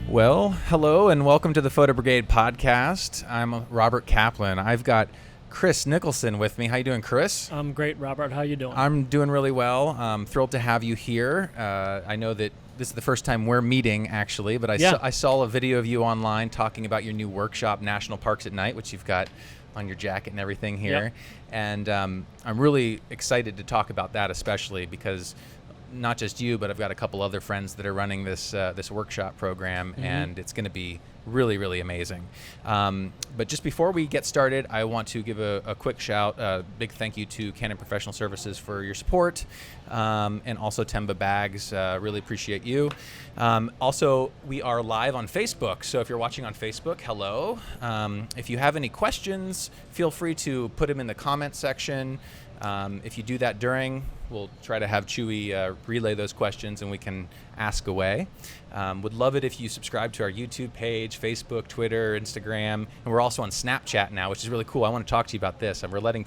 Well, hello and welcome to the Photo Brigade Podcast. I'm Robert Caplin. I've got Chris Nicholson with me. How you doing, Chris? I'm great, Robert. How you doing? I'm doing really well. I'm thrilled to have you here. I know that this is the first time we're meeting, actually, but I saw a video of you online talking about your new workshop, National Parks at Night, which you've got on your jacket and everything here. Yep. And I'm really excited to talk about that, especially because not just you, but I've got a couple other friends that are running this workshop program, and it's going to be really, really amazing. But just before we get started, I want to give a quick shout, big thank you to Canon Professional Services for your support, and also Temba Bags. Really appreciate you. Also, we are live on Facebook, so if you're watching on Facebook, hello. If you have any questions, feel free to put them in the comments section. If you do that during, we'll try to have Chewy relay those questions and we can ask away. Would love it if you subscribe to our YouTube page, Facebook, Twitter, Instagram, and we're also on Snapchat now, which is really cool. I want to talk to you about this. And we're letting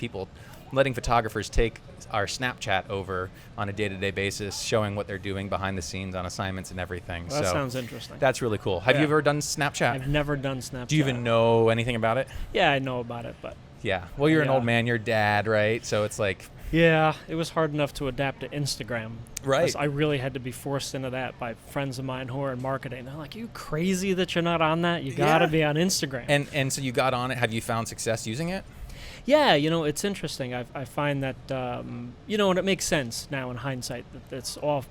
photographers take our Snapchat over on a day-to-day basis, showing what they're doing behind the scenes on assignments and everything. Well, that sounds interesting. That's really cool. Have you ever done Snapchat? I've never done Snapchat. Do you even know anything about it? Yeah, I know about it, but... Yeah. Well, you're an old man. You're dad, right? So it's like... Yeah, it was hard enough to adapt to Instagram. Right. I really had to be forced into that by friends of mine who are in marketing. They're like, you crazy that you're not on that? You got to be on Instagram. And so you got on it. Have you found success using it? Yeah, it's interesting. I find that, and it makes sense now in hindsight that it's all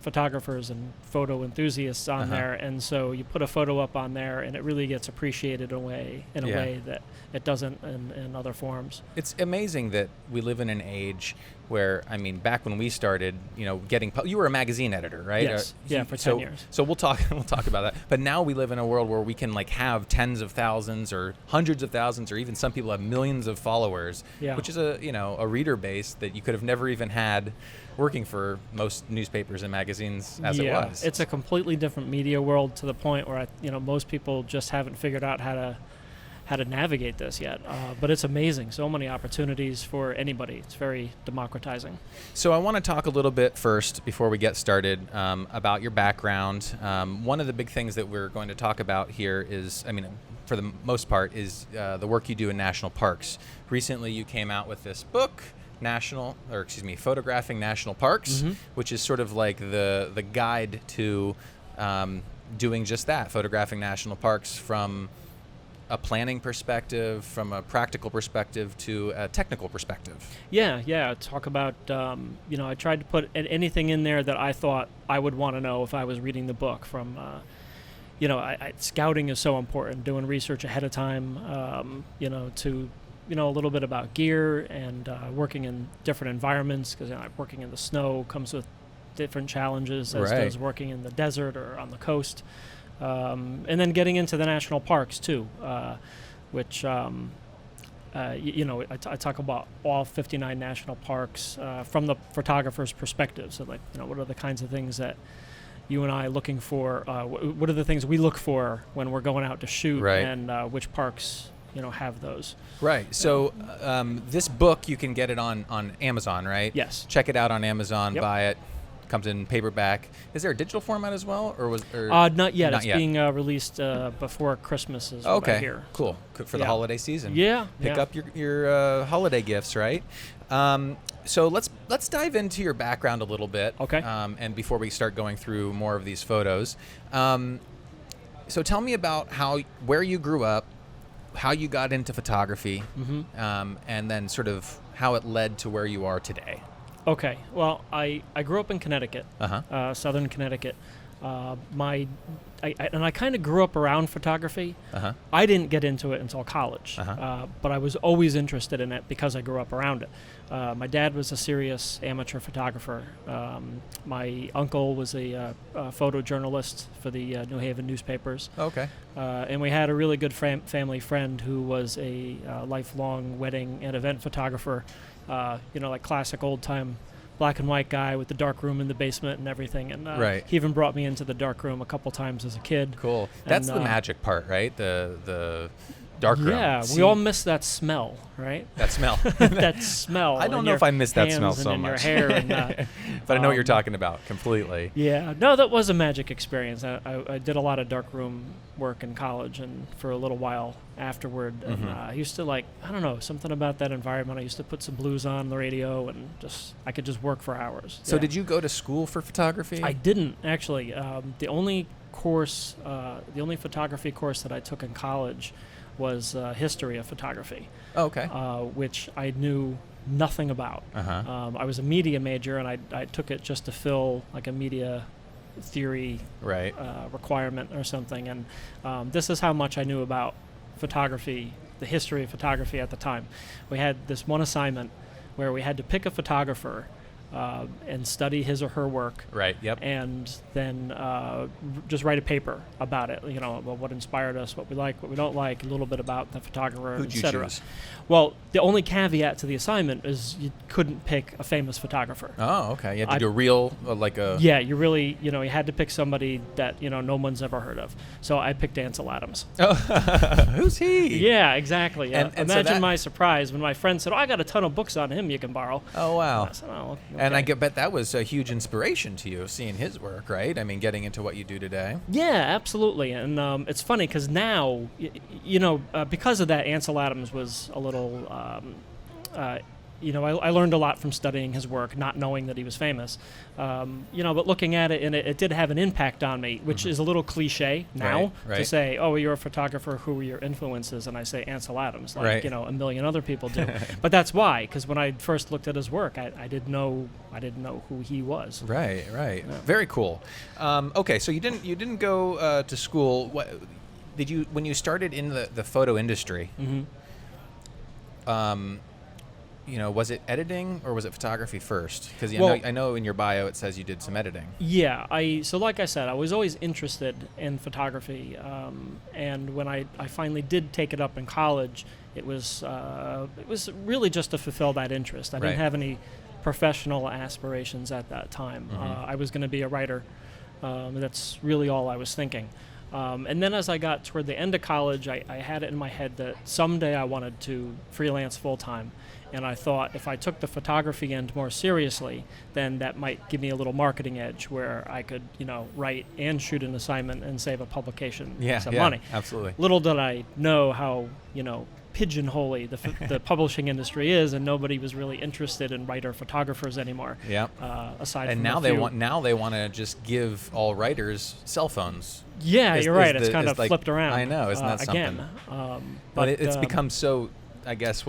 photographers and photo enthusiasts on there, and so you put a photo up on there and it really gets appreciated in a way that it doesn't in other forms. It's amazing that we live in an age where, I mean, back when we started, you were a magazine editor, right? Yes. For 10 years. So we'll talk about that. But now we live in a world where we can have tens of thousands or hundreds of thousands, or even some people have millions of followers, which is a reader base that you could have never even had working for most newspapers and magazines as it was. It's a completely different media world, to the point where most people just haven't figured out how to navigate this yet. But it's amazing. So many opportunities for anybody. It's very democratizing. So I want to talk a little bit first, before we get started, about your background. One of the big things that we're going to talk about here is, for the most part, is the work you do in national parks. Recently, you came out with this book, Photographing National Parks, which is sort of like the guide to doing just that, photographing national parks from a planning perspective, from a practical perspective to a technical perspective. Yeah. Talk about, I tried to put anything in there that I thought I would want to know if I was reading the book. From, scouting is so important, doing research ahead of time, to a little bit about gear and working in different environments, because working in the snow comes with different challenges as does working in the desert or on the coast. And then getting into the national parks too, which I talk about all 59 national parks from the photographer's perspective. So what are the kinds of things that you and I looking for? What are the things we look for when we're going out to shoot, and which parks have those. Right. So this book, you can get it on Amazon, right? Yes. Check it out on Amazon. Yep. Buy it. Comes in paperback. Is there a digital format as well, or not yet? It's being released before Christmas is what I hear. Cool. For the holiday season. Yeah. Pick up your holiday gifts, right? So let's dive into your background a little bit. Okay. And before we start going through more of these photos, so tell me about where you grew up, how you got into photography, and then sort of how it led to where you are today. Okay. Well, I grew up in Connecticut, southern Connecticut. I kind of grew up around photography. I didn't get into it until college, but I was always interested in it because I grew up around it. My dad was a serious amateur photographer. My uncle was a photojournalist for the New Haven newspapers. Okay. And we had a really good family friend who was a lifelong wedding and event photographer, like classic old-time black and white guy with the dark room in the basement and everything. And he even brought me into the dark room a couple times as a kid. Cool. That's the magic part, right? The darkroom. Yeah, we all miss that smell, right? That smell. That smell. I don't in know your if I miss that smell hands so and in much. your hair and, but I know what you're talking about completely. Yeah, no, that was a magic experience. I did a lot of darkroom work in college and for a little while afterward. And I used to I don't know, something about that environment. I used to put some blues on the radio and I could just work for hours. So yeah. did you go to school for photography? I didn't, actually. The only photography course that I took in college was history of photography. Oh, okay. Which I knew nothing about. I was a media major, and I took it just to fill like a media theory requirement or something. And this is how much I knew about photography, the history of photography at the time. We had this one assignment where we had to pick a photographer and study his or her work. Right. Yep. And then just write a paper about it. About what inspired us, what we like, what we don't like, a little bit about the photographer, Who'd you etc. choose? Well, the only caveat to the assignment is you couldn't pick a famous photographer. Oh, okay. You had to do a real, Yeah, you really, you had to pick somebody that, no one's ever heard of. So I picked Ansel Adams. Oh, who's he? Yeah, exactly. Yeah. And so imagine my surprise when my friend said, "Oh, I got a ton of books on him you can borrow." Oh, wow. I said, "Oh, okay." And I bet that was a huge inspiration to you, seeing his work, right? I mean, getting into what you do today. Yeah, absolutely. And it's funny because now, because of that, Ansel Adams was a little, I learned a lot from studying his work, not knowing that he was famous. But looking at it, and it did have an impact on me, which is a little cliche now to say, "Oh, you're a photographer. Who were your influences?" And I say Ansel Adams, a million other people do. But that's why, because when I first looked at his work, I didn't know who he was. Right. Yeah. Very cool. Okay, so you didn't go to school. What did you when you started in the photo industry? Was it editing or was it photography first? Because I know in your bio it says you did some editing. Yeah, so like I said, I was always interested in photography, and when I finally did take it up in college, it was really just to fulfill that interest. I didn't have any professional aspirations at that time. I was going to be a writer. That's really all I was thinking. And then as I got toward the end of college, I had it in my head that someday I wanted to freelance full-time. And I thought if I took the photography end more seriously, then that might give me a little marketing edge where I could, write and shoot an assignment and save a publication some money. Absolutely. Little did I know how, pigeonholy the publishing industry is, and nobody was really interested in writer photographers anymore. Yeah. Aside from now they want to just give all writers cell phones. Yeah, you're right. It's kind of flipped around. I know, isn't that something? Again, but it's become so. I guess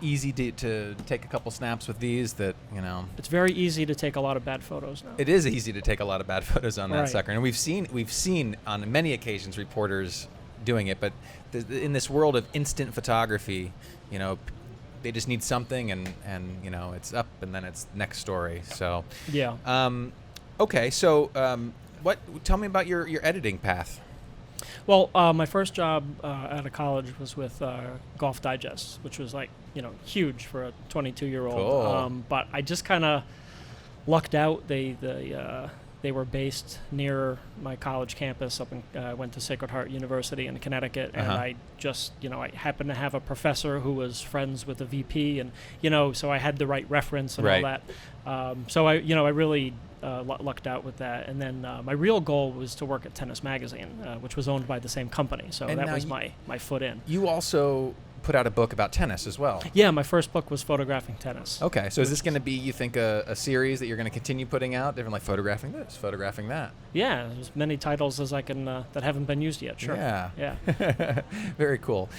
easy to take a couple snaps with these that It's very easy to take a lot of bad photos now. It is easy to take a lot of bad photos on that sucker, and we've seen on many occasions reporters doing it, but in this world of instant photography, they just need something and it's up and then it's next story. So yeah. Okay, so tell me about your editing path. Well, my first job out of college was with Golf Digest, which was huge for a 22-year-old. Cool. But I just kind of lucked out. They were based near my college campus. I went to Sacred Heart University in Connecticut, and I just I happened to have a professor who was friends with the VP, and so I had the right reference and all that. So I really lucked out with that. And then my real goal was to work at Tennis Magazine, which was owned by the same company. So that was my foot in. You also put out a book about tennis as well. Yeah, my first book was photographing tennis. Okay, so is this going to be, you think, a series that you're going to continue putting out, different, like photographing this, photographing that? Yeah, there's many titles as I can that haven't been used yet. Sure. Yeah. Very cool.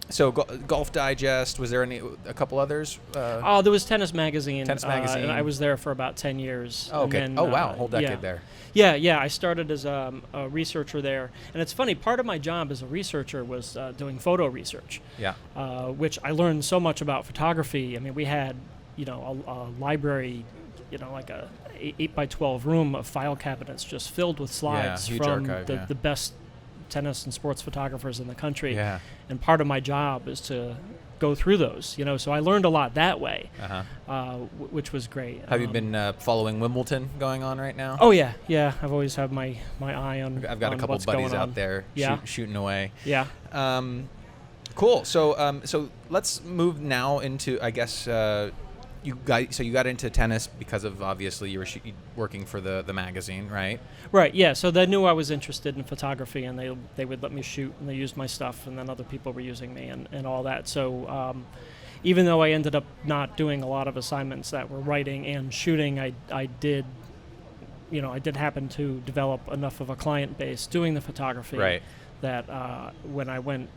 So Golf Digest, was there a couple others? There was Tennis Magazine. Tennis Magazine. And I was there for about 10 years. Oh, okay. And then, wow, whole decade there. Yeah. I started as a researcher there. And it's funny, part of my job as a researcher was doing photo research. Yeah. Which I learned so much about photography. I mean, we had, a library, like a 8x12 room of file cabinets just filled with slides from archive, the best tennis and sports photographers in the country. Yeah. And part of my job is to go through those, so I learned a lot that way, which was great. Have you been following Wimbledon going on right now? Oh yeah. I've always had my eye on. I've got a couple what's buddies going out on. there shooting away. Yeah. Cool. So so let's move now into, I guess, you got into tennis because of, obviously, you were working for the magazine, right? Right, yeah. So they knew I was interested in photography, and they would let me shoot, and they used my stuff, and then other people were using me and all that. So even though I ended up not doing a lot of assignments that were writing and shooting, I did happen to develop enough of a client base doing the photography, Right. that when I went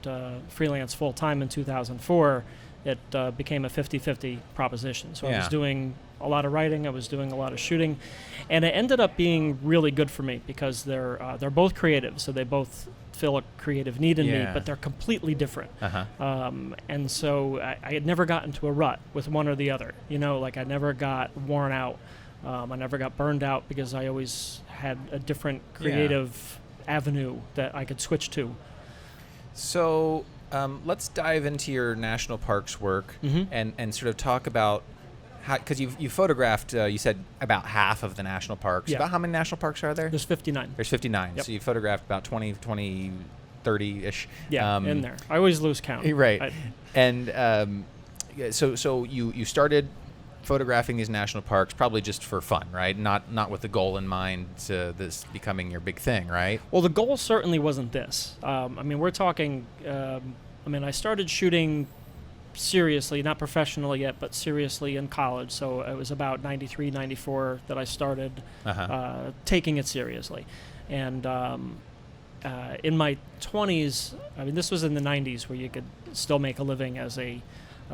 freelance full-time in 2004, it became a 50-50 proposition. So I was doing a lot of writing, I was doing a lot of shooting, and it ended up being really good for me because they're both creative, so they both fill a creative need in me, but they're completely different. And so I had never gotten into a rut with one or the other. I never got worn out. I never got burned out because I always had a different creative avenue that I could switch to. So let's dive into your national parks work and sort of talk about how, because you photographed, you said about half of the national parks. Yeah. About how many national parks are there? There's 59. There's 59. Yep. So you photographed about 20, 30-ish. Yeah, in there. I always lose count. Right. So you started photographing these national parks probably just for fun, right? Not with the goal in mind to this becoming your big thing, right? Well, the goal certainly wasn't this. We're talking, I started shooting seriously, not professionally yet, but seriously in college. So it was about 93, 94 that I started taking it seriously. And in my 20s, this was in the 90s where you could still make a living as a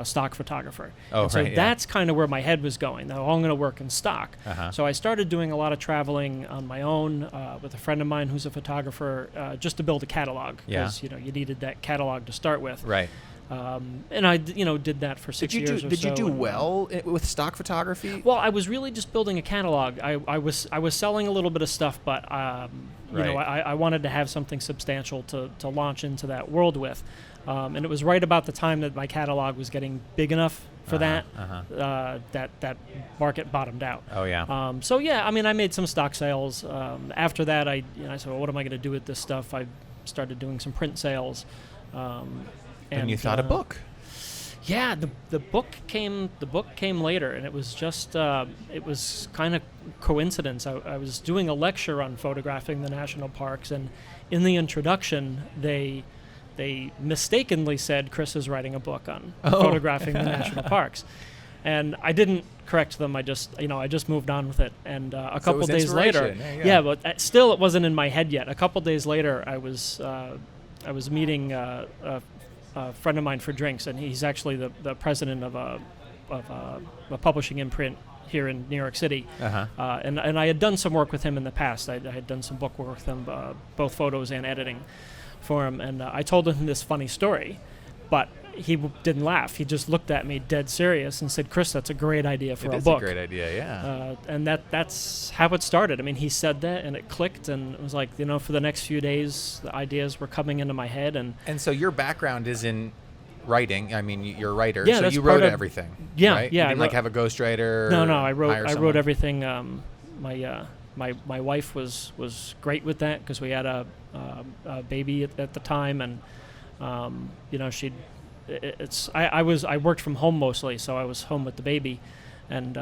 stock photographer. Oh, and so right, that's kind of where my head was going. Now, I'm going to work in stock. So I started doing a lot of traveling on my own with a friend of mine who's a photographer, just to build a catalog. Because, you needed that catalog to start with. Right. And I, did that for 6 years or so. Did you do well with stock photography? Well, I was really just building a catalog. I was selling a little bit of stuff, but I wanted to have something substantial to launch into that world with. And it was right about the time that my catalog was getting big enough for that market bottomed out. Oh, yeah. I made some stock sales. After that, I said, well, what am I going to do with this stuff? I started doing some print sales. And you thought a book. Yeah, the book came later, and it was just it was kind of coincidence. I was doing a lecture on photographing the national parks, and in the introduction, they mistakenly said Chris is writing a book on photographing the national parks, and I didn't correct them. I just moved on with it, and a couple days later, but still it wasn't in my head yet. A couple days later, I was meeting a friend of mine for drinks, and he's actually the president of a publishing imprint here in New York City. And I had done some work with him in the past. I had done some book work with him, both photos and editing for him. And I told him this funny story, but he didn't laugh. He just looked at me dead serious and said, "Chris, that's a great idea for a book." It is a great idea, yeah. And that's how it started. He said that, and it clicked, and it was like, for the next few days, the ideas were coming into my head. And so your background is in writing. You're a writer, yeah, so you wrote everything. Yeah, right? yeah. You didn't have a ghostwriter? No, I wrote everything. My wife was great with that because we had a baby at the time, and I worked from home mostly, so I was home with the baby, and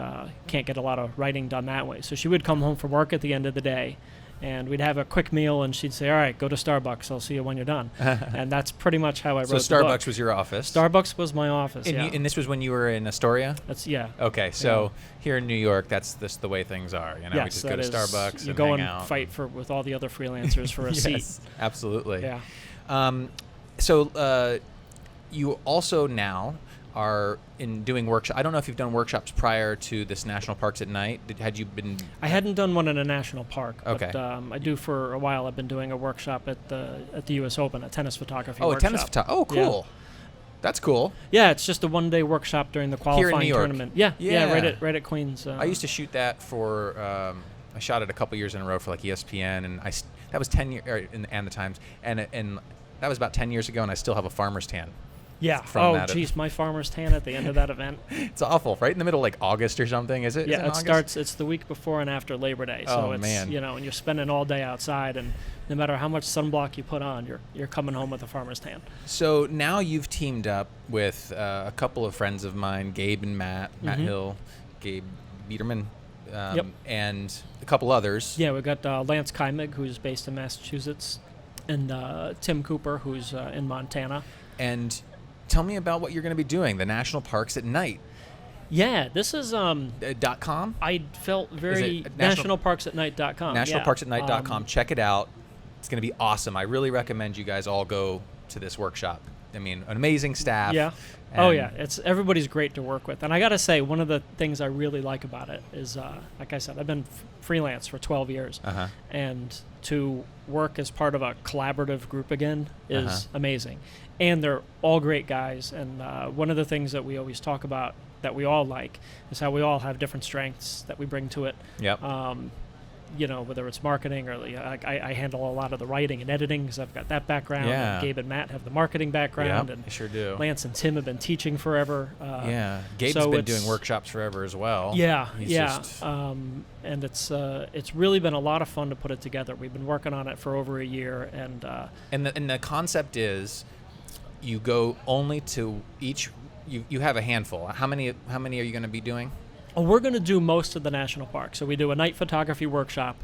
can't get a lot of writing done that way. So she would come home from work at the end of the day, and we'd have a quick meal, and she'd say, "All right, go to Starbucks. I'll see you when you're done." And that's pretty much how I wrote the book. So Starbucks was your office? Starbucks was my office, and and this was when you were in Astoria? Yeah. Okay, so here in New York, that's the way things are. We just go to Starbucks you and go hang and out. Fight with all the other freelancers for a seat. Absolutely. Yeah. So you also now are doing workshops. I don't know if you've done workshops prior to this National Parks at Night. Had you been? I hadn't done one in a national park. Okay. But I do for a while. I've been doing a workshop at the U.S. Open, a tennis photography workshop. workshop. A tennis photography. Oh, cool. Yeah. That's cool. Yeah, it's just a one-day workshop during the qualifying tournament. Yeah, right at Queens. I used to shoot that for. I shot it a couple years in a row for like ESPN, and that was 10 years and the Times, and that was about 10 years ago, and I still have a farmer's tan Yeah. from Oh, that. geez, my farmer's tan at the end of that event. It's awful. Right in the middle, like August or something. Is it? Yeah, Is it August? starts. It's the week before and after Labor Day. So Oh, it's man. and you're spending all day outside, and no matter how much sunblock you put on, you're coming home with a farmer's tan. So now you've teamed up with a couple of friends of mine, Gabe and Matt Hill, Gabe Biederman, Yep. and a couple others. Yeah, we got Lance Kymig, who's based in Massachusetts, and Tim Cooper, who's in Montana. And tell me about what you're going to be doing, the national parks at night. Yeah, this is .com? I felt very nationalparksatnight.com. Nationalparksatnight.com. Check it out. It's going to be awesome. I really recommend you guys all go to this workshop. I mean, an amazing staff. Yeah. Oh yeah, everybody's great to work with, and I got to say, one of the things I really like about it is, like I said, I've been freelance for 12 years, and to work as part of a collaborative group again is amazing, and they're all great guys. And one of the things that we always talk about that we all like is how we all have different strengths that we bring to it. Yep. Whether it's marketing or I handle a lot of the writing and editing because I've got that background. Yeah. And Gabe and Matt have the marketing background. Yep, And I sure do. Lance and Tim have been teaching forever. Yeah. Gabe's so been doing workshops forever as well. Yeah, He's yeah. just- And it's really been a lot of fun to put it together. We've been working on it for over a year, and And the concept is you go only to each. You have a handful. How many are you going to be doing? we're going to do most of the national park. So we do a night photography workshop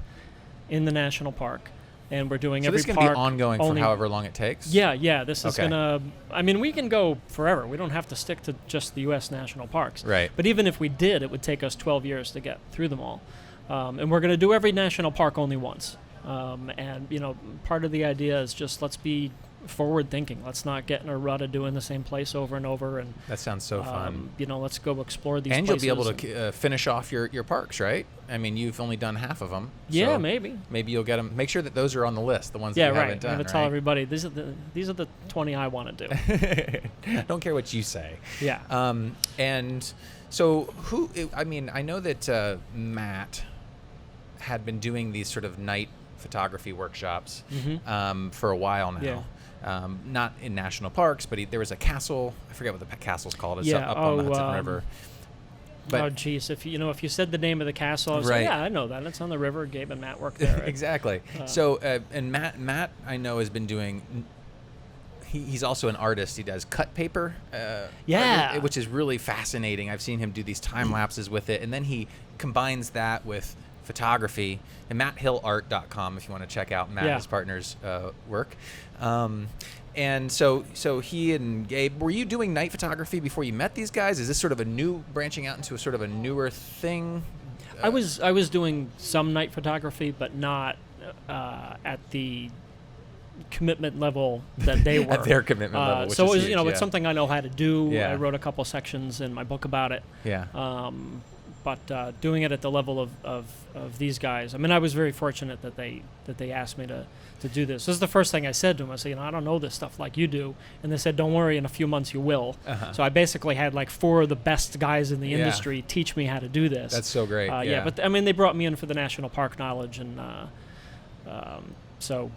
in the national park, and we're doing So every this is going park to be ongoing for only- however long it takes? Yeah. This is Okay. gonna. I mean, we can go forever. We don't have to stick to just the U.S. national parks. Right. But even if we did, it would take us 12 years to get through them all. And we're going to do every national park only once. And part of the idea is just let's be forward thinking. Let's not get in a rut of doing the same place over and over. And That sounds so fun. let's go explore these. And you'll places be able to finish off your parks, right? I mean, you've only done half of them. Yeah, so maybe. Maybe you'll get them. Make sure that those are on the list, the ones Yeah, that you right. haven't done. I'm gonna tell everybody these are the 20 I want to do. Don't care what you say. Yeah. And so I know that Matt had been doing these sort of night photography workshops for a while now. Yeah. Not in national parks, but there was a castle. I forget what the castle's called. It's Yeah, up on the Hudson River. But oh, geez. If you said the name of the castle, I was Right. like, yeah, I know that. It's on the river. Gabe and Matt work there. Right? Exactly. So, and Matt, I know, has been doing. He's also an artist. He does cut paper. Yeah. Which is really fascinating. I've seen him do these time lapses with it, and then he combines that with photography. And MattHillArt.com if you want to check out Matt and his partner's work. And so he and Gabe, were you doing night photography before you met these guys? Is this sort of a new branching out into a sort of a newer thing? I was doing some night photography, but not at the commitment level that they were. At their commitment level, which so is it was, huge, it's something I know how to do. Yeah. I wrote a couple sections in my book about it. Yeah. But doing it at the level of these guys, I mean, I was very fortunate that they asked me to do this. This is the first thing I said to them. I said, I don't know this stuff like you do. And they said, don't worry, in a few months you will. So I basically had like 4 of the best guys in the industry teach me how to do this. That's so great. Yeah, but I mean, they brought me in for the national park knowledge, and so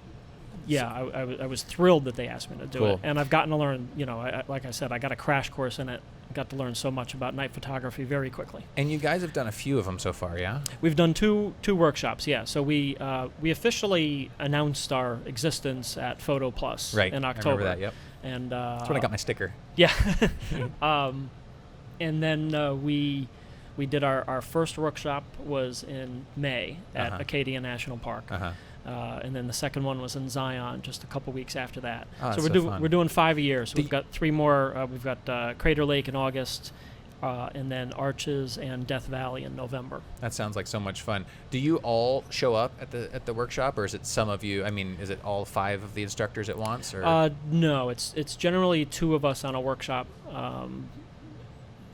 yeah, I was thrilled that they asked me to do it, and I've gotten to learn. Like I said, I got a crash course in it. Got to learn so much about night photography very quickly. And you guys have done a few of them so far, yeah? We've done two workshops, yeah. So we officially announced our existence at Photo Plus in October. I remember that, yep. And that's when I got my sticker. Yeah. And then we did our first workshop was in May at Acadia National Park. And then the second one was in Zion just a couple weeks after that. Oh, so fun. we're doing 5 a year. So we've got 3 more. We've got Crater Lake in August, and then Arches and Death Valley in November. That sounds like so much fun. Do you all show up at the workshop, or is it some of you? I mean, is it all 5 of the instructors at once? Or? No, it's generally 2 of us on a workshop.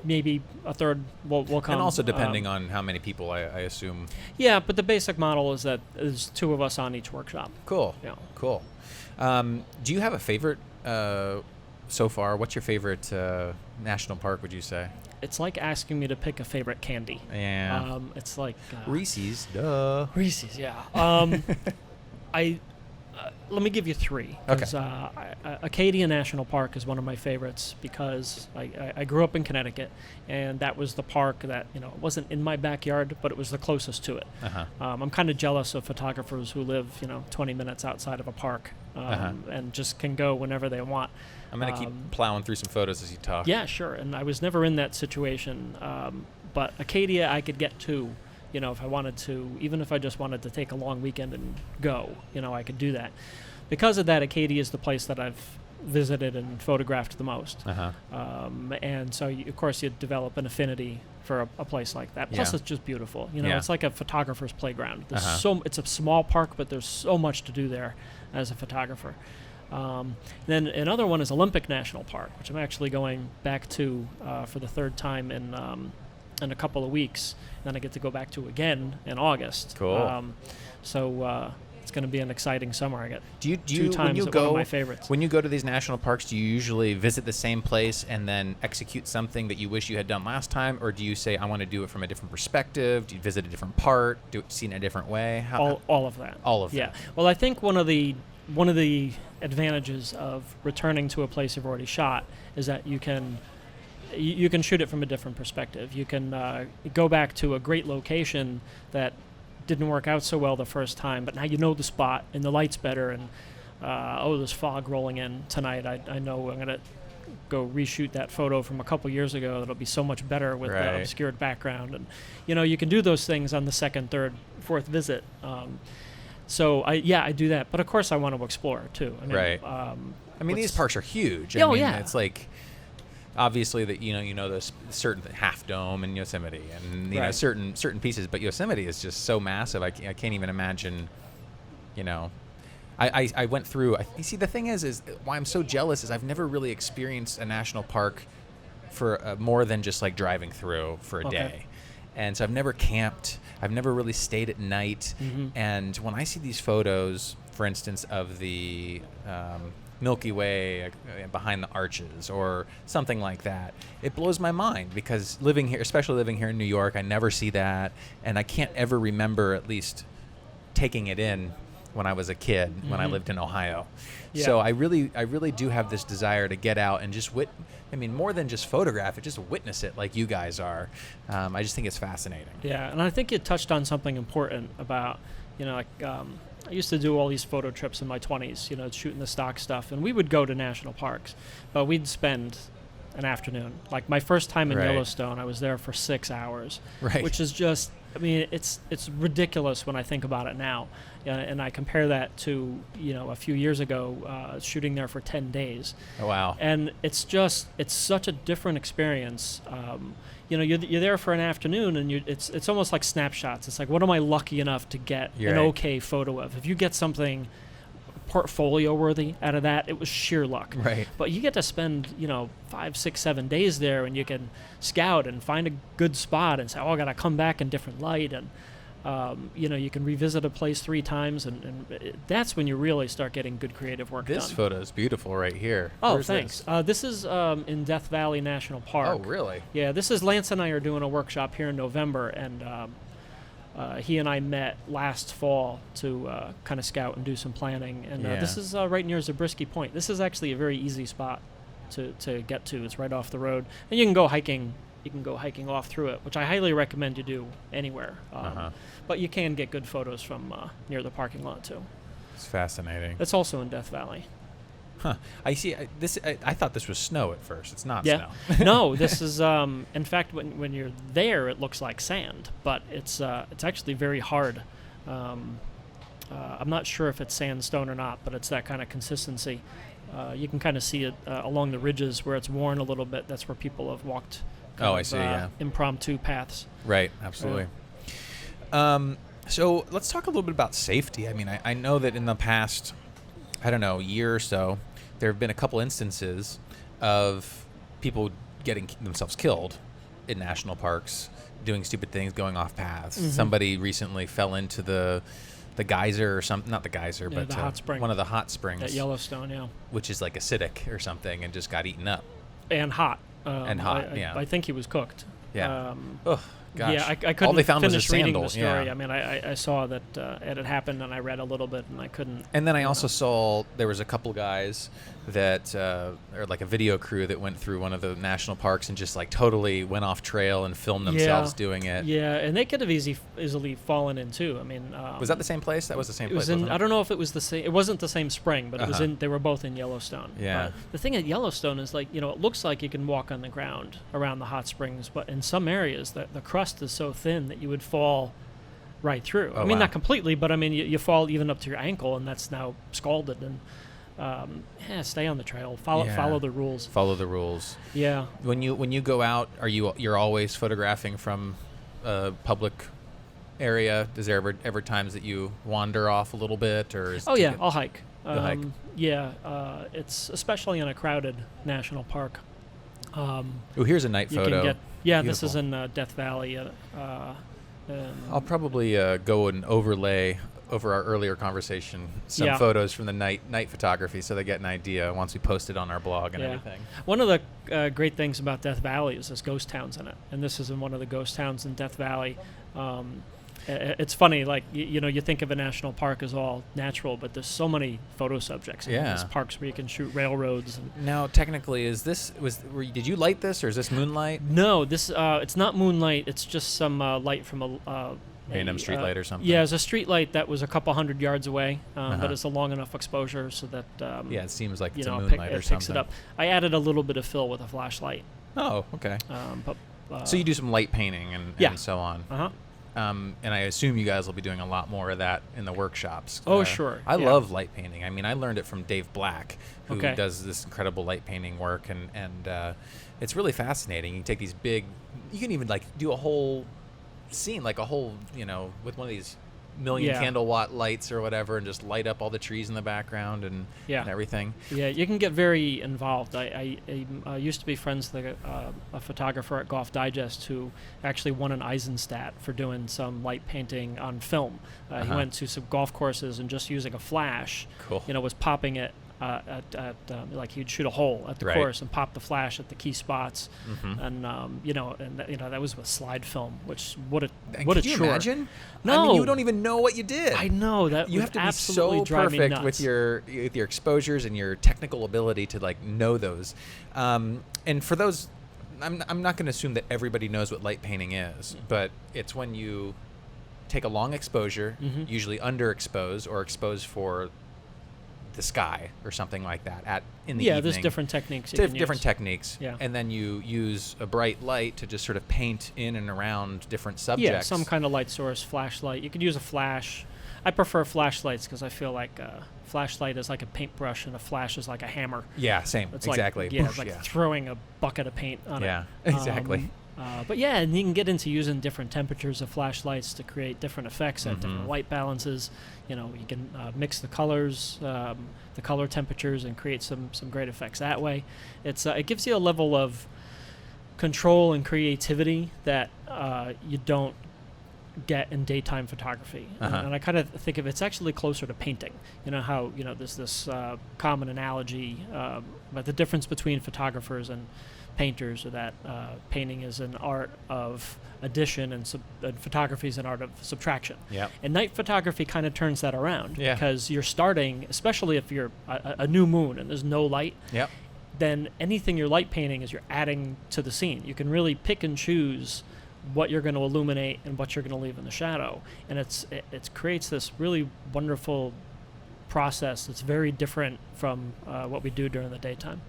Maybe a third will come. And also depending on how many people, I assume. Yeah, but the basic model is that there's 2 of us on each workshop. Cool. Yeah. Cool. Do you have a favorite so far? What's your favorite national park, would you say? It's like asking me to pick a favorite candy. Yeah. It's like... Reese's. Duh. Reese's, yeah. Let me give you three. Okay. Acadia National Park is one of my favorites because I grew up in Connecticut, and that was the park that, it wasn't in my backyard, but it was the closest to it. Uh-huh. I'm kind of jealous of photographers who live, 20 minutes outside of a park and just can go whenever they want. I'm going to keep plowing through some photos as you talk. Yeah, sure. And I was never in that situation. But Acadia I could get to, if I wanted to, even if I just wanted to take a long weekend and go, I could do that. Because of that, Acadia is the place that I've visited and photographed the most. Uh-huh. And so, of course, you develop an affinity for a place like that. Plus, Yeah. it's just beautiful. Yeah. It's like a photographer's playground. There's Uh-huh. it's a small park, but there's so much to do there as a photographer. Then another one is Olympic National Park, which I'm actually going back to for the third time in a couple of weeks. Then I get to go back to again in August. Cool. So it's going to be an exciting summer. I get Do you two times when you at go one of my favorites. when you go to these national parks? Do you usually visit the same place and then execute something that you wish you had done last time, or do you say I want to do it from a different perspective? Do you visit a different part? Do it see it in a different way? All of that. All of that. Yeah. Well, I think one of the advantages of returning to a place you've already shot is that you can shoot it from a different perspective. You can go back to a great location that didn't work out so well the first time, but now you know the spot and the light's better, and there's fog rolling in tonight. I know I'm going to go reshoot that photo from a couple years ago that'll be so much better with Right. the obscured background. And, you can do those things on the second, third, fourth visit. So I do that. But, of course, I want to explore, too. I mean, Right. I mean, these parks are huge. Oh, I mean, yeah. It's like, obviously, that the certain Half Dome in Yosemite, and Right. certain pieces. But Yosemite is just so massive. I can't even imagine. I went through. You see, the thing is why I'm so jealous is I've never really experienced a national park for more than just like driving through for a Okay. day. And so I've never camped. I've never really stayed at night. Mhm. And when I see these photos, for instance, of the Milky Way behind the arches or something like that, it blows my mind because especially living here in New York, I never see that. And I can't ever remember at least taking it in when I was a kid, when I Mhm. lived in Ohio. Yeah. So I really do have this desire to get out and just more than just photograph it, just witness it like you guys are. I just think it's fascinating. Yeah, and I think you touched on something important about, I used to do all these photo trips in my 20s, shooting the stock stuff, and we would go to national parks, but we'd spend an afternoon. Like my first time in Right. Yellowstone, I was there for 6 hours, Right. which is just, it's ridiculous when I think about it now. And I compare that to, a few years ago, shooting there for 10 days. Oh, wow. And it's such a different experience. You're there for an afternoon, and it's almost like snapshots. It's like, what am I lucky enough to get You're an right. okay photo of? If you get something portfolio worthy out of that, it was sheer luck. Right. But you get to spend 5, 6, 7 days there, and you can scout and find a good spot and say, I gotta come back in different light, and you can revisit a place 3 times, and that's when you really start getting good creative work This done. photo is beautiful right here. Oh, Where's thanks. This is in Death Valley National Park. Oh, really? Yeah, this is Lance and I are doing a workshop here in November, and he and I met last fall to kind of scout and do some planning. And Yeah. this is right near Zabriskie Point. This is actually a very easy spot to get to. It's right off the road, and you can go hiking. You can go hiking off through it, which I highly recommend you do anywhere. But you can get good photos from near the parking lot too. It's fascinating. It's also in Death Valley. Huh. I see. I thought this was snow at first. It's not Yeah. snow. No, this is in fact when you're there it looks like sand, but it's actually very hard. I'm not sure if it's sandstone or not, but it's that kind of consistency. You can kind of see it along the ridges where it's worn a little bit. That's where people have walked I see, yeah. impromptu paths. Right. Absolutely. So let's talk a little bit about safety. I mean, I know that in the past, year or so, there have been a couple instances of people getting themselves killed in national parks, doing stupid things, going off paths. Mhm. Somebody recently fell into the geyser or something, not the geyser, Yeah, but the hot spring. one of the hot springs, At Yellowstone, yeah. which is like acidic or something, and just got eaten up. And hot. And hot, I yeah. I think he was cooked. Yeah. Ugh. gosh. Yeah, I couldn't all they found was a finish reading sandal. the story. Yeah. I mean, I saw that it had happened, and I read a little bit, and I couldn't. And then I also saw there was a couple guys that, or like a video crew that went through one of the national parks and just like totally went off trail and filmed themselves doing it. Yeah, and they could have easily fallen in too. I mean, Was that the same place? That was the same place. wasn't Wasn't I it? don't know if it was the same. It wasn't the same spring, but it was in. They were both in Yellowstone. Yeah. But the thing at Yellowstone is like, it looks like you can walk on the ground around the hot springs, but in some areas the crust is so thin that you would fall right through. Oh, I mean, wow. not completely, but I mean, you fall even up to your ankle, and that's now scalded. And stay on the trail. Follow the rules. Follow the rules. Yeah. When you go out, you're always photographing from a public area? Is there ever times that you wander off a little bit, or? I'll hike. You'll hike. Yeah, it's especially in a crowded national park. Here's a night You photo. can get. Yeah, Beautiful. this is in Death Valley. I'll probably go and overlay over our earlier conversation some photos from the night photography, so they get an idea once we post it on our blog and everything. One of the great things about Death Valley is there's ghost towns in it, and this is in one of the ghost towns in Death Valley. It's funny, like you think of a national park as all natural, but there's so many photo subjects. There's parks where you can shoot railroads. Now, technically, did you light this, or is this moonlight? No, this it's not moonlight. It's just some light from a random street light or something. Yeah, it's a street light that was a couple hundred yards away, but it's a long enough exposure so that it seems like it's a it moonlight or something. picks it up. I added a little bit of fill with a flashlight. Oh, okay. So you do some light painting and so on. And I assume you guys will be doing a lot more of that in the workshops. Oh, sure. I love light painting. I mean, I learned it from Dave Black, who Okay. does this incredible light painting work, and it's really fascinating. You take these big, you can even like do a whole scene, like a whole, with one of these million candle watt lights or whatever, and just light up all the trees in the background and everything. Yeah, you can get very involved. I used to be friends with a photographer at Golf Digest who actually won an Eisenstadt for doing some light painting on film. He went to some golf courses and just using a flash, was popping it like he'd shoot a hole at the course and pop the flash at the key spots, and that was with slide film, which what a Could you chore. imagine? No, I mean, you don't even know what you did. I know that you have to be absolutely so drive me perfect nuts. with your exposures and your technical ability to like know those. And for those, I'm not going to assume that everybody knows what light painting is, but it's when you take a long exposure, usually underexpose or expose for the sky or something like that in the evening. There's different techniques. Different techniques. Yeah. And then you use a bright light to just sort of paint in and around different subjects. Yeah, some kind of light source, flashlight. You could use a flash. I prefer flashlights because I feel like a flashlight is like a paintbrush and a flash is like a hammer. Yeah, same. It's exactly. It's like throwing a bucket of paint on it. Yeah, exactly. But and you can get into using different temperatures of flashlights to create different effects at different light balances. You can mix the colors, the color temperatures, and create some great effects that way. It gives you a level of control and creativity that you don't get in daytime photography. And I kind of think of it's actually closer to painting. How there's this common analogy, but the difference between photographers and painters are that painting is an art of addition and photography is an art of subtraction. Yep. And night photography kind of turns that around because you're starting, especially if you're a new moon and there's no light, then anything you're light painting is you're adding to the scene. You can really pick and choose what you're going to illuminate and what you're going to leave in the shadow. And it creates this really wonderful process that's very different from what we do during the daytime.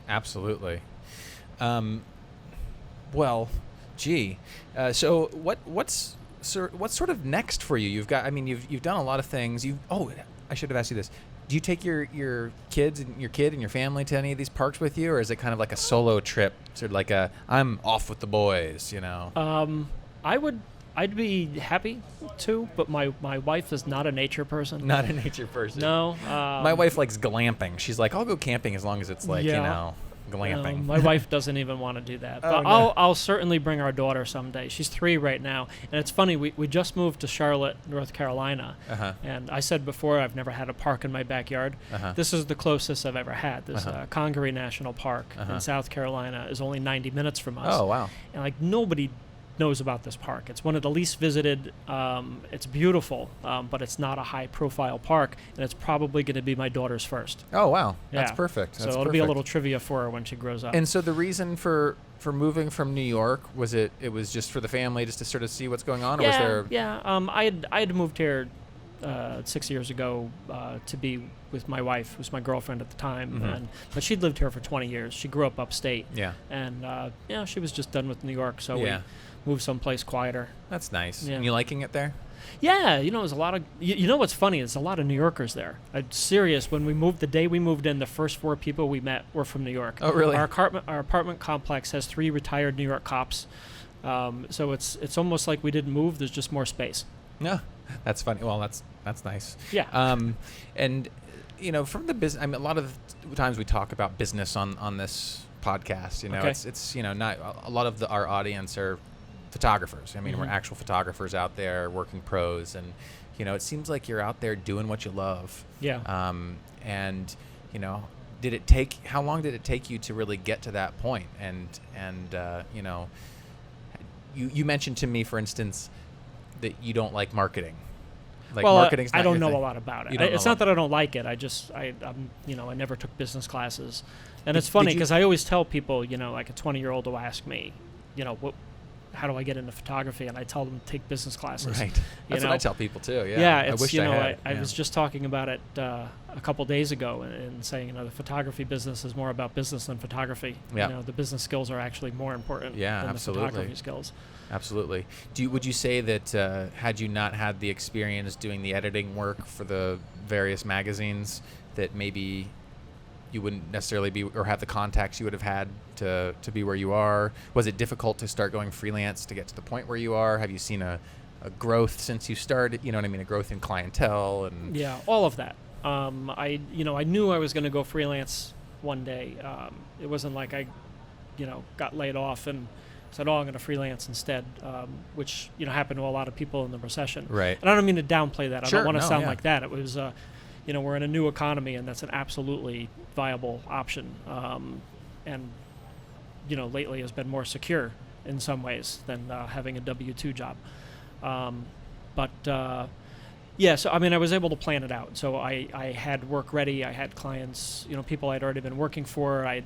Absolutely. Well, gee. So what's sort of next for you? You've done a lot of things. I should have asked you this. Do you take your kids and your kid and your family to any of these parks with you, or is it kind of like a solo trip, sort of like I'm off with the boys, I'd be happy to, but my wife is not a nature person. Not a nature person. No. My wife likes glamping. She's like, I'll go camping as long as it's like, glamping. My wife doesn't even want to do that. But no. I'll certainly bring our daughter someday. She's 3 right now. And it's funny, we just moved to Charlotte, North Carolina. And I said before, I've never had a park in my backyard. This is the closest I've ever had. This Congaree National Park in South Carolina is only 90 minutes from us. Oh, wow. And like nobody knows about this park. It's one of the least visited. It's beautiful, but it's not a high-profile park, and it's probably going to be my daughter's first. Oh, wow. That's Yeah. perfect. So That's it'll be a perfect. little trivia for her when she grows up. And so the reason for moving from New York, was it was just for the family, just to sort of see what's going on, or was there? Yeah. I had moved here 6 years ago to be with my wife, who was my girlfriend at the time, Mhm. but she'd lived here for 20 years. She grew up upstate, Yeah, and she was just done with New York, so Yeah. we moved someplace quieter. that's nice. Yeah. And you liking it there? Yeah, there's a lot of. You know what's funny? There's a lot of New Yorkers there. I'm serious. When we moved, the day we moved in, the first 4 people we met were from New York. Oh, really? Our apartment complex has 3 retired New York cops, so it's almost like we didn't move. There's just more space. No, that's funny. Well, that's nice. Yeah. And from the business, I mean, a lot of times we talk about business on this podcast. Okay. It's not a lot of our audience are photographers. I mean, we're Mhm. actual photographers out there, working pros, and it seems like you're out there doing what you love. Yeah. And how long did it take you to really get to that point? And you mentioned to me, for instance, that you don't like marketing. Like, well, marketing's not I don't your know thing. a lot about it. You don't It's know not that I don't like it. I never took business classes, and Did- it's funny did you- because I always tell people, like a 20-year-old will ask me, how do I get into photography? And I tell them to take business classes. Right. That's what I tell people too. Yeah. Yeah, I it's wish I had. I Yeah. was just talking about it a couple days ago and saying the photography business is more about business than photography. Yeah. The business skills are actually more important Yeah, than absolutely. the photography skills. Absolutely. Would you say that had you not had the experience doing the editing work for the various magazines, that maybe you wouldn't necessarily be, or have the contacts you would have had to be where you are? Was it difficult to start going freelance to get to the point where you are? Have you seen a growth since you started? You know what I mean? A growth in clientele and Yeah, all of that. I knew I was going to go freelance one day. It wasn't like I, got laid off and said, "Oh, I'm going to freelance instead," which happened to a lot of people in the recession. Right. And I don't mean to downplay that. Sure, I don't want to no, sound yeah. like that. It was, we're in a new economy, and that's an absolutely viable option. And lately has been more secure in some ways than having a W-2 job. So I was able to plan it out. So I had work ready. I had clients, people I'd already been working for. I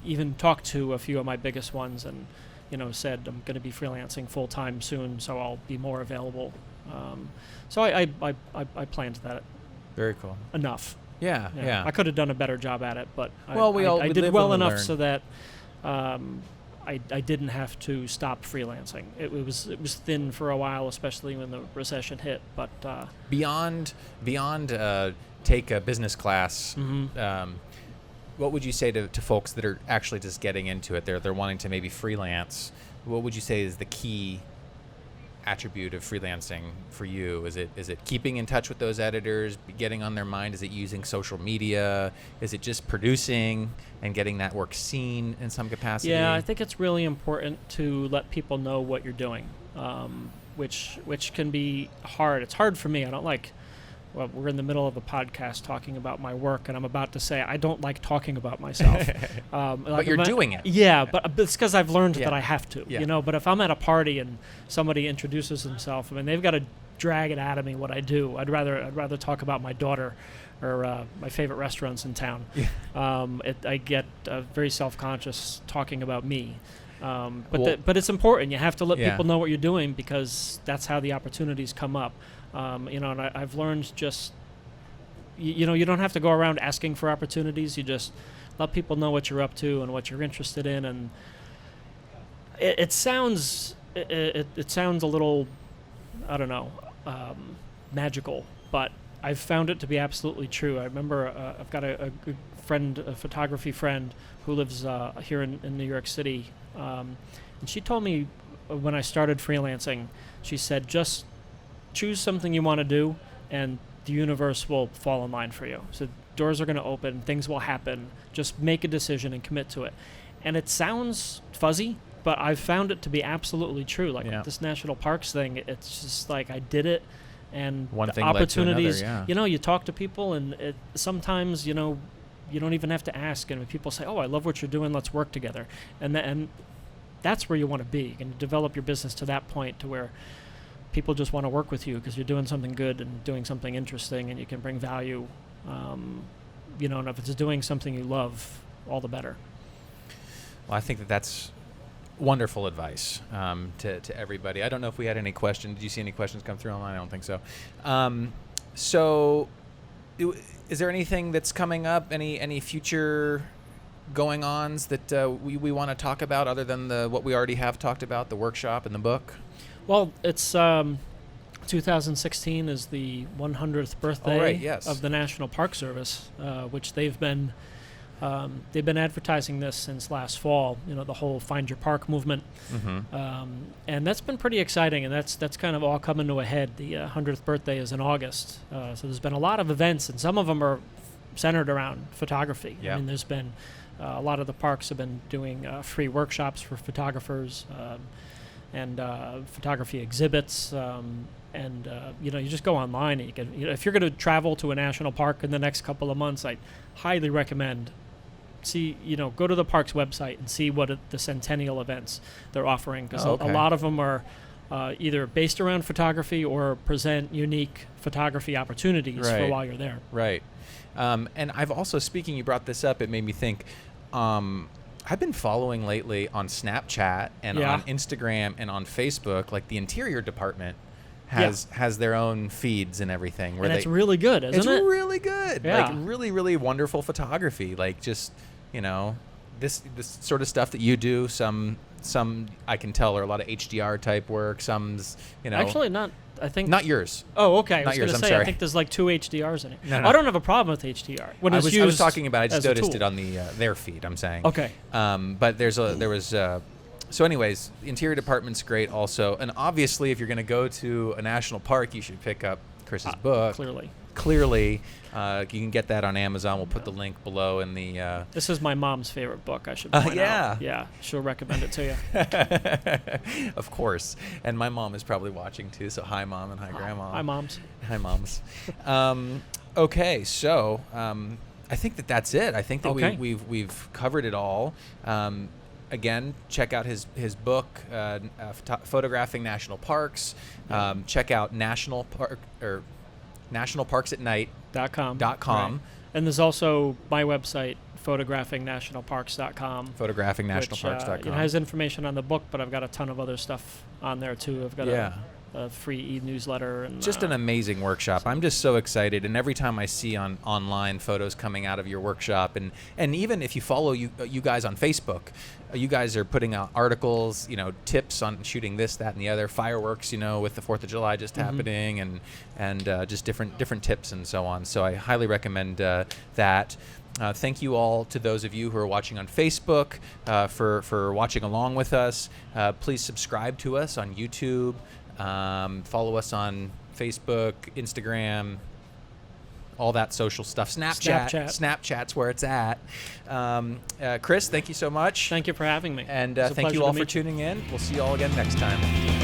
even talked to a few of my biggest ones and, said I'm going to be freelancing full time soon, so I'll be more available. So I planned that very cool. enough. Yeah. Yeah. I could have done a better job at it, but Well, we I live did well and we enough learn. so that I didn't have to stop freelancing. It was thin for a while, especially when the recession hit. But Beyond take a business class. What would you say to folks that are actually just getting into it? They're wanting to maybe freelance. What would you say is the key attribute of freelancing for you? Is it keeping in touch with those editors, getting on their mind? Is it using social media? Is it just producing and getting that work seen in some capacity? yeah, I think it's really important to let people know what you're doing, which can be hard. It's hard for me. I don't like. Well, we're in the middle of a podcast talking about my work, and I'm about to say I don't like talking about myself. But you're doing it. Yeah, but it's because I've learned Yeah. that I have to. Yeah. But if I'm at a party and somebody introduces himself, they've got to drag it out of me what I do. I'd rather talk about my daughter or my favorite restaurants in town. Yeah. I get very self-conscious talking about me. Well- But it's important. You have to let Yeah. people know what you're doing because that's how the opportunities come up. And I've learned just, you don't have to go around asking for opportunities. You just let people know what you're up to and what you're interested in. And it sounds a little, I don't know, magical, but I've found it to be absolutely true. I remember I've got a friend, a photography friend who lives here in New York City. And she told me when I started freelancing, she said, just choose something you want to do and the universe will fall in line for you. So doors are going to open, things will happen. Just make a decision and commit to it. And it sounds fuzzy, but I've found it to be absolutely true. Like Yeah. with this national parks thing, it's just like I did it and One the thing led to another, opportunities, yeah. you talk to people and sometimes, you don't even have to ask. And when people say, "Oh, I love what you're doing, let's work together." And that's where you want to be, and develop your business to that point to where people just want to work with you because you're doing something good and doing something interesting, and you can bring value. And if it's doing something you love, all the better. Well, I think that's wonderful advice to everybody. I don't know if we had any questions. Did you see any questions come through online? I don't think so. Is there anything that's coming up? Any future going-ons that we want to talk about other than what we already have talked about, the workshop and the book? Well, it's 2016 is the 100th birthday of the National Park Service, which they've been advertising this since last fall. The whole Find Your Park movement, and that's been pretty exciting. And that's kind of all coming to a head. The 100th birthday is in August, so there's been a lot of events, and some of them are centered around photography. Yeah. I mean, there's been a lot of the parks have been doing free workshops for photographers. And photography exhibits, you just go online and you can. If you're going to travel to a national park in the next couple of months, I highly recommend go to the park's website and see what the centennial events they're offering, because a lot of them are either based around photography or present unique photography opportunities for while you're there. Right, and I've also, speaking, you brought this up, it made me think. I've been following lately on Snapchat and on Instagram and on Facebook, like the Interior Department has their own feeds and everything. Where it's really good, isn't it? It's really good. Yeah. Like really, really wonderful photography. Like just, this sort of stuff that you do. Some I can tell are a lot of HDR type work. Some's, Actually not. I think not yours. Oh, okay. Not I was going to say, sorry. I think there's like 2 HDRs in it. No. I don't have a problem with HDR. I was talking about. I just noticed it on their feed. I'm saying. Okay. But there was. So, anyways, the Interior Department's great also, and obviously, if you're going to go to a national park, you should pick up Chris's book. Clearly, you can get that on Amazon. We'll put the link below in the. This is my mom's favorite book. I should point out. Yeah, she'll recommend it to you. Of course, and my mom is probably watching too. So hi, Mom, and hi, Grandma. Hi, moms. Hi, moms. Okay, so I think that's it. I think that we've covered it all. Again, check out his book, Photographing National Parks. Check out nationalparksatnight.com. Right. And there's also my website, photographingnationalparks.com. Photographingnationalparks.com. It has information on the book, but I've got a ton of other stuff on there too. I've got a free e-newsletter. And just an amazing workshop. I'm just so excited, and every time I see online photos coming out of your workshop, and even if you follow you guys on Facebook, you guys are putting out articles, tips on shooting this, that, and the other, fireworks, with the 4th of July just happening, and just different tips and so on. So I highly recommend that. Thank you all to those of you who are watching on Facebook for watching along with us. Please subscribe to us on YouTube. Follow us on Facebook, Instagram, all that social stuff. Snapchat's where it's at. Chris, thank you so much. Thank you for having me. And thank you all for tuning in. We'll see you all again next time.